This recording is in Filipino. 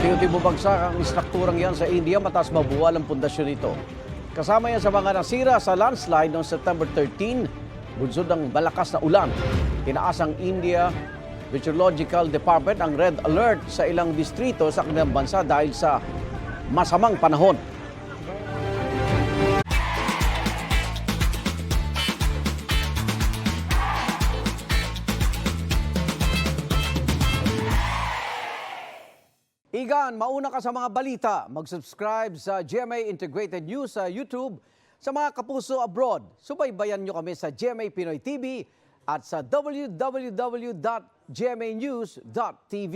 Unti-unti bumagsak ang istrukturang yan sa India matapos mabuwal ang pundasyon nito. Kasama yan sa mga nasira sa landslide noong September 13, bunsod ng malakas na ulan. Tinaas ang India Meteorological Department ang red alert sa ilang distrito sa kanilang bansa dahil sa masamang panahon. Igan, mauna ka sa mga balita. Mag-subscribe sa GMA Integrated News sa YouTube. Sa mga kapuso abroad, subaybayan nyo kami sa GMA Pinoy TV at sa www.gmanews.tv.